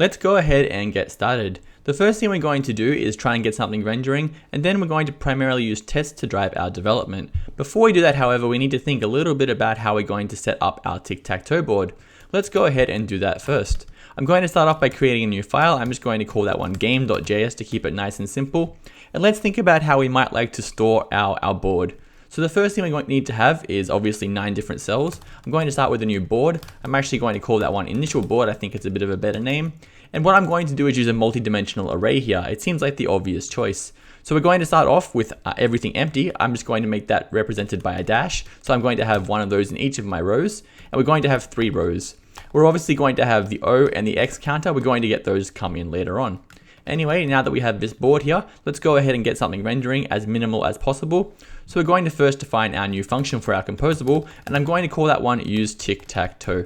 Let's go ahead and get started. The first thing we're going to do is try and get something rendering, and then we're going to primarily use tests to drive our development. Before we do that, however, we need to think a little bit about how we're going to set up our tic-tac-toe board. Let's go ahead and do that first. I'm going to start off by creating a new file. I'm just going to call that one game.js to keep it nice and simple. And let's think about how we might like to store our board. So the first thing we're going to need to have is obviously 9 different cells. I'm going to start with a new board. I'm actually going to call that one initial board. I think it's a bit of a better name. And what I'm going to do is use a multi-dimensional array here. It seems like the obvious choice. So we're going to start off with everything empty. I'm just going to make that represented by a dash. So I'm going to have one of those in each of my rows. And we're going to have 3 rows. We're obviously going to have the O and the X counter. We're going to get those come in later on. Anyway, now that we have this board here, let's go ahead and get something rendering as minimal as possible. So we're going to first define our new function for our composable, and I'm going to call that one use tic-tac-toe.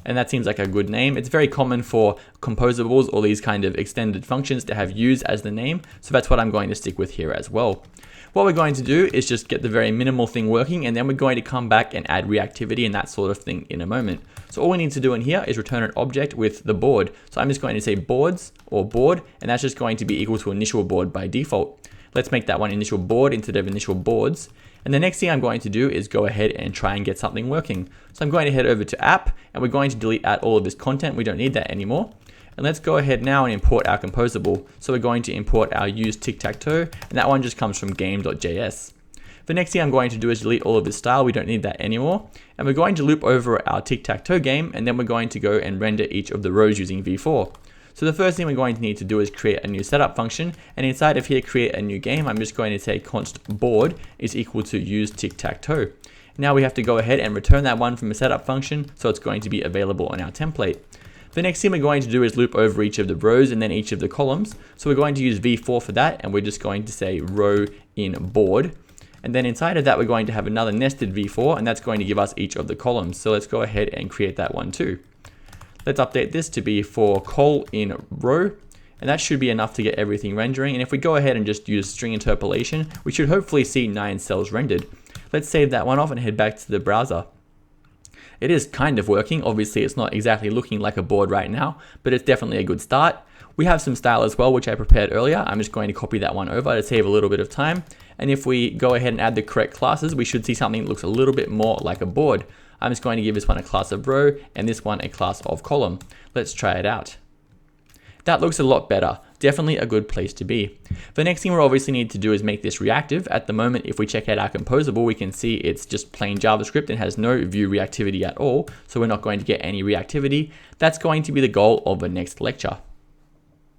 And that seems like a good name. It's very common for composables or these kind of extended functions to have use as the name. So that's what I'm going to stick with here as well. What we're going to do is just get the very minimal thing working, and then we're going to come back and add reactivity and that sort of thing in a moment. So all we need to do in here is return an object with the board. So I'm just going to say boards or board, and that's just going to be equal to initial board by default. Let's make that one initial board instead of initial boards. And the next thing I'm going to do is go ahead and try and get something working. So I'm going to head over to app, and we're going to delete out all of this content. We don't need that anymore. And let's go ahead now and import our composable. So we're going to import our use tic-tac-toe, and that one just comes from game.js. The next thing I'm going to do is delete all of this style. We don't need that anymore. And we're going to loop over our tic-tac-toe game, and then we're going to go and render each of the rows using v4. So the first thing we're going to need to do is create a new setup function, and inside of here create a new game. I'm just going to say const board is equal to use tic-tac-toe. Now we have to go ahead and return that one from a setup function, so it's going to be available on our template. The next thing we're going to do is loop over each of the rows and then each of the columns. So we're going to use v4 for that, and we're just going to say row in board. And then inside of that, we're going to have another nested v4, and that's going to give us each of the columns. So let's go ahead and create that one too. Let's update this to be for col in row, and that should be enough to get everything rendering. And if we go ahead and just use string interpolation, we should hopefully see 9 cells rendered. Let's save that one off and head back to the browser. It is kind of working. Obviously, it's not exactly looking like a board right now, but it's definitely a good start. We have some style as well, which I prepared earlier. I'm just going to copy that one over to save a little bit of time. And if we go ahead and add the correct classes, we should see something that looks a little bit more like a board. I'm just going to give this one a class of row and this one a class of column. Let's try it out. That looks a lot better. Definitely a good place to be. The next thing we obviously need to do is make this reactive. At the moment, if we check out our composable, we can see it's just plain JavaScript and has no view reactivity at all. So we're not going to get any reactivity. That's going to be the goal of the next lecture.